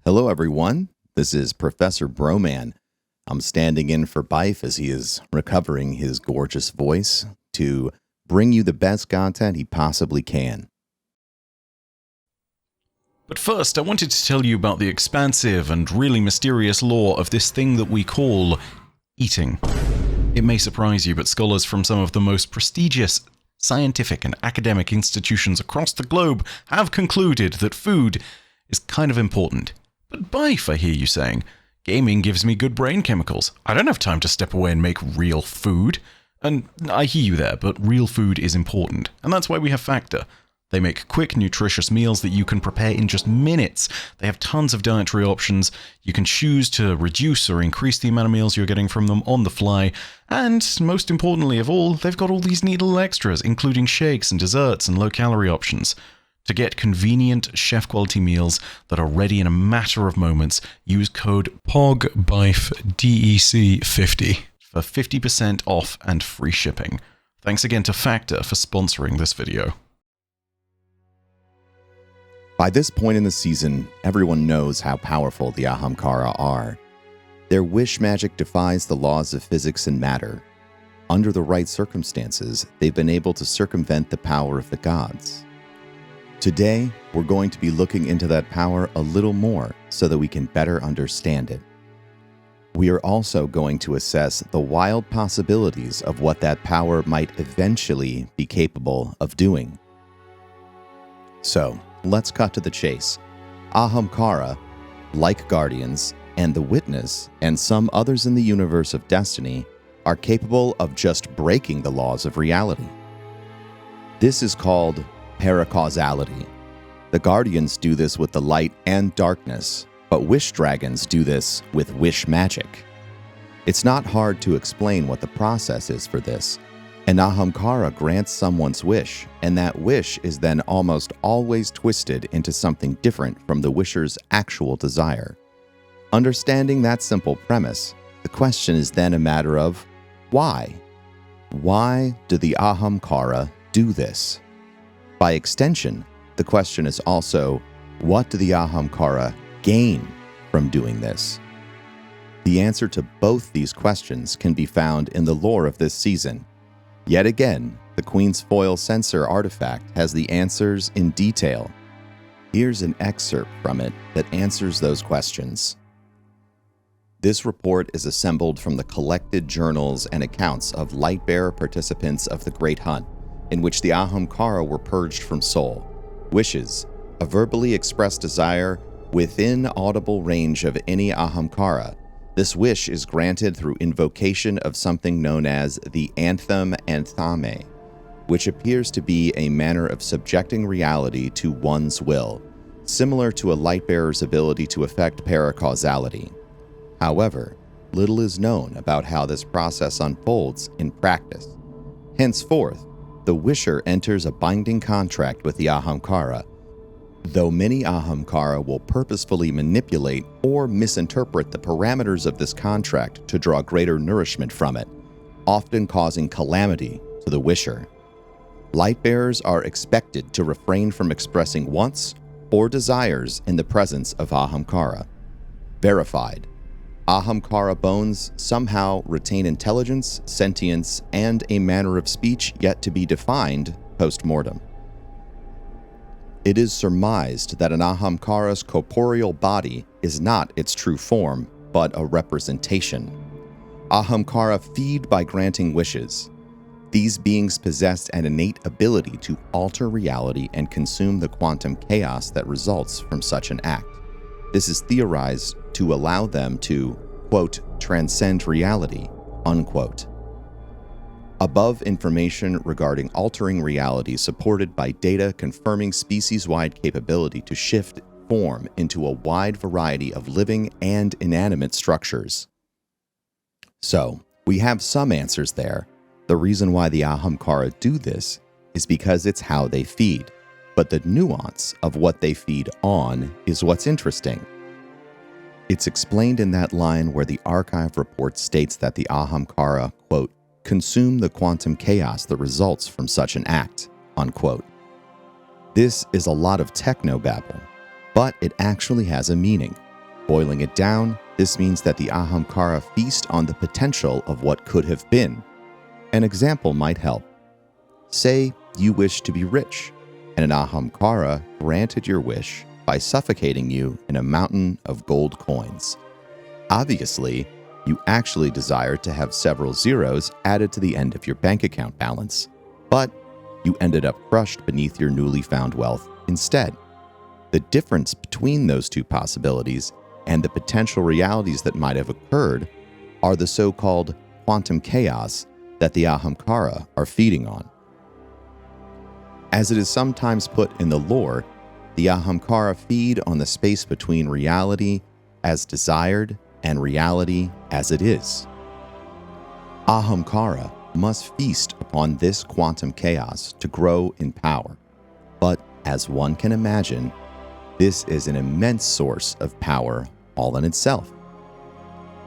Hello, everyone. This is Professor Broman. I'm standing in for Bife as he is recovering his gorgeous voice to bring you the best content he possibly can. But first, I wanted to tell you about the expansive and really mysterious lore of this thing that we call eating. It may surprise you, but scholars from some of the most prestigious scientific and academic institutions across the globe have concluded that food is kind of important. But Bife, I hear you saying, gaming gives me good brain chemicals. I don't have time to step away and make real food. And I hear you there, but real food is important. And that's why we have Factor. They make quick, nutritious meals that you can prepare in just minutes. They have tons of dietary options. You can choose to reduce or increase the amount of meals you're getting from them on the fly. And most importantly of all, they've got all these neat little extras, including shakes and desserts and low-calorie options. To get convenient, chef-quality meals that are ready in a matter of moments, use code POGBIFE, DEC50 for 50% off and free shipping. Thanks again to Factor for sponsoring this video. By this point in the season, everyone knows how powerful the Ahamkara are. Their wish magic defies the laws of physics and matter. Under the right circumstances, they've been able to circumvent the power of the gods. Today, we're going to be looking into that power a little more so that we can better understand it. We are also going to assess the wild possibilities of what that power might eventually be capable of doing. So, let's cut to the chase. Ahamkara, like Guardians, and the Witness, and some others in the universe of Destiny, are capable of just breaking the laws of reality. This is called paracausality. The Guardians do this with the light and darkness, but Wish Dragons do this with wish magic. It's not hard to explain what the process is for this. An Ahamkara grants someone's wish, and that wish is then almost always twisted into something different from the wisher's actual desire. Understanding that simple premise, the question is then a matter of why? Why do the Ahamkara do this? By extension, the question is also, what do the Ahamkara gain from doing this? The answer to both these questions can be found in the lore of this season. Yet again, the Queen's Foil Sensor artifact has the answers in detail. Here's an excerpt from it that answers those questions. This report is assembled from the collected journals and accounts of Lightbearer participants of the Great Hunt, in which the Ahamkara were purged from soul. Wishes, a verbally expressed desire within audible range of any Ahamkara. This wish is granted through invocation of something known as the Anthem Anthame, which appears to be a manner of subjecting reality to one's will, similar to a Lightbearer's ability to affect paracausality. However, little is known about how this process unfolds in practice. Henceforth, the wisher enters a binding contract with the Ahamkara, though many Ahamkara will purposefully manipulate or misinterpret the parameters of this contract to draw greater nourishment from it, often causing calamity to the wisher. Lightbearers are expected to refrain from expressing wants or desires in the presence of Ahamkara. Verified. Ahamkara bones somehow retain intelligence, sentience, and a manner of speech yet to be defined post-mortem. It is surmised that an Ahamkara's corporeal body is not its true form, but a representation. Ahamkara feed by granting wishes. These beings possess an innate ability to alter reality and consume the quantum chaos that results from such an act. This is theorized to allow them to, quote, transcend reality, unquote. Above information regarding altering reality supported by data confirming species-wide capability to shift form into a wide variety of living and inanimate structures. So, we have some answers there. The reason why the Ahamkara do this is because it's how they feed, but the nuance of what they feed on is what's interesting. It's explained in that line where the archive report states that the Ahamkara, quote, consume the quantum chaos that results from such an act, unquote. This is a lot of technobabble, but it actually has a meaning. Boiling it down, this means that the Ahamkara feast on the potential of what could have been. An example might help. Say you wish to be rich, and an Ahamkara granted your wish by suffocating you in a mountain of gold coins. Obviously, you actually desired to have several zeros added to the end of your bank account balance, but you ended up crushed beneath your newly found wealth instead. The difference between those two possibilities and the potential realities that might have occurred are the so-called quantum chaos that the Ahamkara are feeding on. As it is sometimes put in the lore, the Ahamkara feed on the space between reality as desired and reality as it is. Ahamkara must feast upon this quantum chaos to grow in power. But as one can imagine, this is an immense source of power all in itself.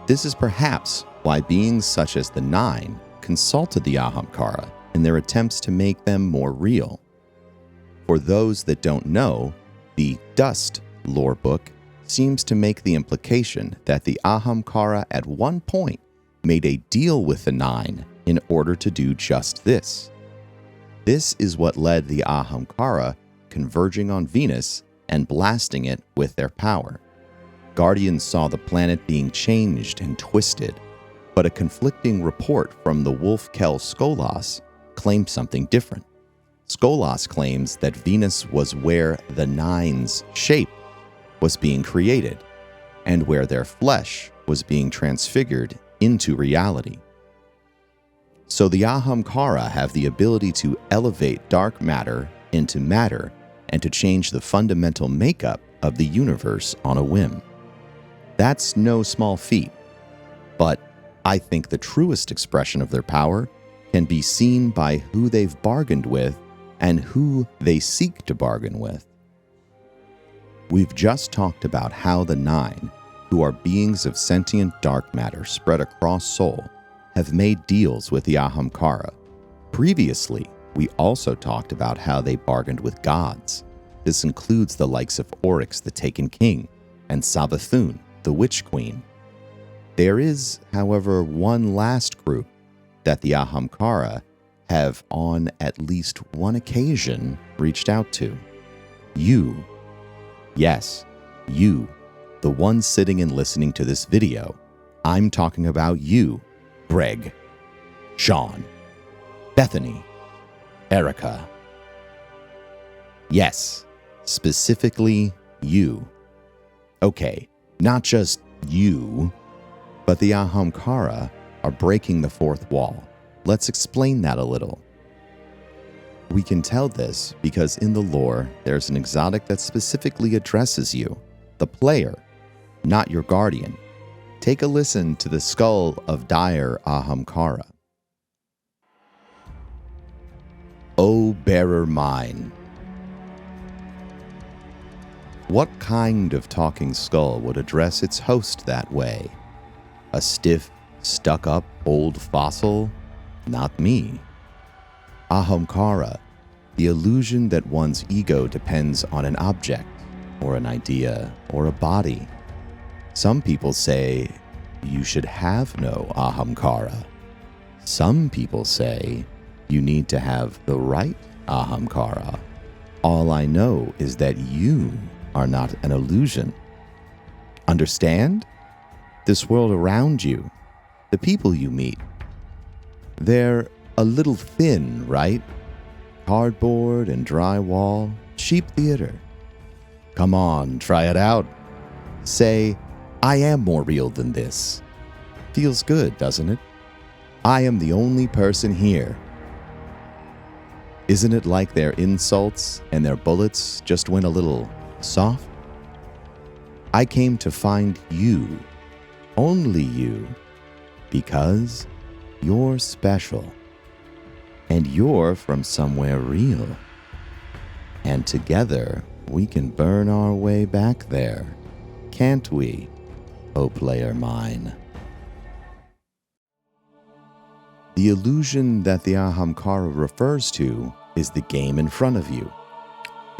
This is perhaps why beings such as the Nine consulted the Ahamkara in their attempts to make them more real. For those that don't know, the Dust lore book seems to make the implication that the Ahamkara at one point made a deal with the Nine in order to do just this. This is what led the Ahamkara converging on Venus and blasting it with their power. Guardians saw the planet being changed and twisted, but a conflicting report from the Wolf-Kell Skolas claimed something different. Skolas claims that Venus was where the Nine's shape was being created, and where their flesh was being transfigured into reality. So the Ahamkara have the ability to elevate dark matter into matter and to change the fundamental makeup of the universe on a whim. That's no small feat, but I think the truest expression of their power can be seen by who they've bargained with and who they seek to bargain with. We've just talked about how the Nine, who are beings of sentient dark matter spread across Sol, have made deals with the Ahamkara. Previously, we also talked about how they bargained with gods. This includes the likes of Oryx the Taken King and Savathun, the Witch Queen. There is, however, one last group that the Ahamkara have on at least one occasion reached out to. You. Yes, you, the one sitting and listening to this video. I'm talking about you, Greg, Sean, Bethany, Erica. Yes, specifically you. Okay, not just you, but the Ahamkara are breaking the fourth wall. Let's explain that a little. We can tell this because in the lore, there's an exotic that specifically addresses you, the player, not your guardian. Take a listen to the skull of dire Ahamkara. O bearer mine. What kind of talking skull would address its host that way? A stiff, stuck-up old fossil? Not me. Ahamkara, the illusion that one's ego depends on an object, or an idea, or a body. Some people say you should have no Ahamkara. Some people say you need to have the right Ahamkara. All I know is that you are not an illusion. Understand? This world around you, the people you meet, they're a little thin, right? Cardboard and drywall, cheap theater. Come on, try it out. Say, I am more real than this. Feels good, doesn't it? I am the only person here. Isn't it like their insults and their bullets just went a little soft? I came to find you, only you, because you're special. And you're from somewhere real. And together, we can burn our way back there. Can't we, O player mine? The illusion that the Ahamkara refers to is the game in front of you.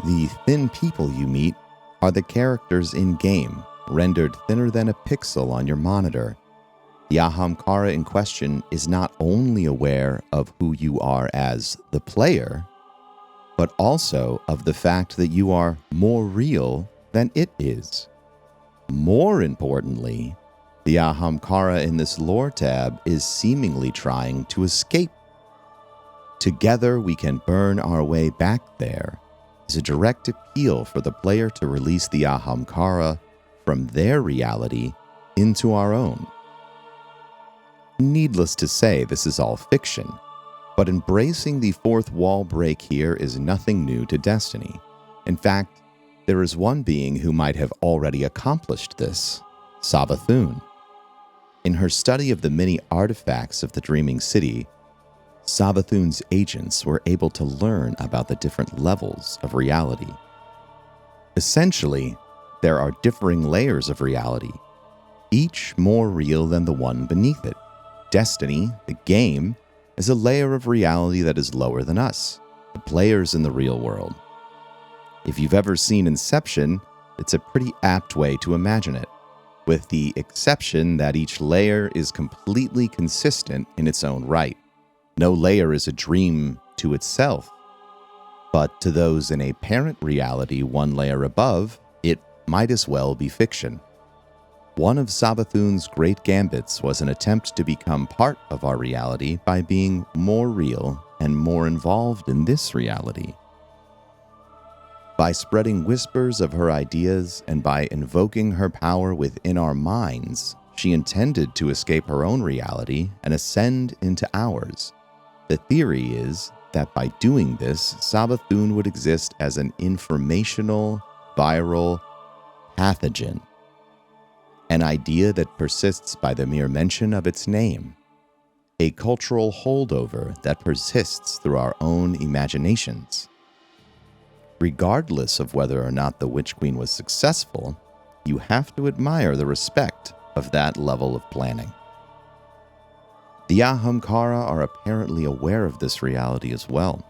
The thin people you meet are the characters in-game, rendered thinner than a pixel on your monitor. The Ahamkara in question is not only aware of who you are as the player, but also of the fact that you are more real than it is. More importantly, the Ahamkara in this lore tab is seemingly trying to escape. Together we can burn our way back there is a direct appeal for the player to release the Ahamkara from their reality into our own. Needless to say, this is all fiction, but embracing the fourth wall break here is nothing new to Destiny. In fact, there is one being who might have already accomplished this, Savathun. In her study of the many artifacts of the Dreaming City, Savathun's agents were able to learn about the different levels of reality. Essentially, there are differing layers of reality, each more real than the one beneath it. Destiny, the game, is a layer of reality that is lower than us, the players in the real world. If you've ever seen Inception, it's a pretty apt way to imagine it, with the exception that each layer is completely consistent in its own right. No layer is a dream to itself, but to those in a parent reality one layer above, it might as well be fiction. One of Savathun's great gambits was an attempt to become part of our reality by being more real and more involved in this reality. By spreading whispers of her ideas and by invoking her power within our minds, she intended to escape her own reality and ascend into ours. The theory is that by doing this, Savathun would exist as an informational, viral pathogen, an idea that persists by the mere mention of its name, a cultural holdover that persists through our own imaginations. Regardless of whether or not the Witch Queen was successful, you have to admire the respect of that level of planning. The Ahamkara are apparently aware of this reality as well,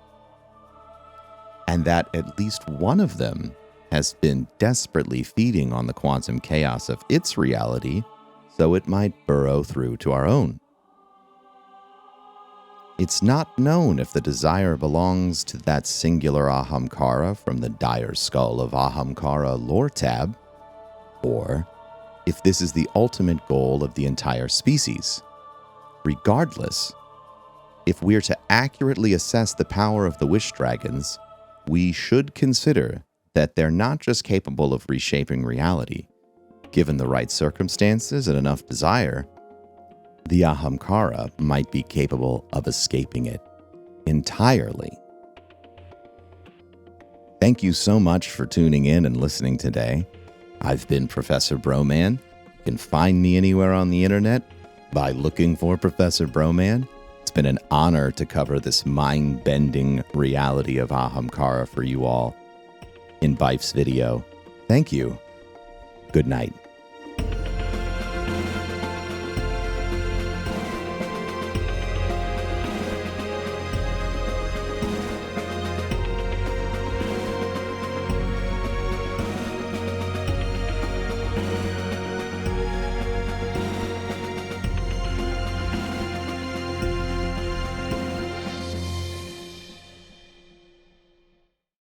and that at least one of them has been desperately feeding on the quantum chaos of its reality so it might burrow through to our own. It's not known if the desire belongs to that singular Ahamkara from the Dire Skull of Ahamkara lore tab, or if this is the ultimate goal of the entire species. Regardless, if we're to accurately assess the power of the Wish Dragons, we should consider that they're not just capable of reshaping reality. Given the right circumstances and enough desire, the Ahamkara might be capable of escaping it entirely. Thank you so much for tuning in and listening today. I've been Professor Broman. You can find me anywhere on the internet by looking for Professor Broman. It's been an honor to cover this mind-bending reality of Ahamkara for you all in Bife's video. Thank you. Good night.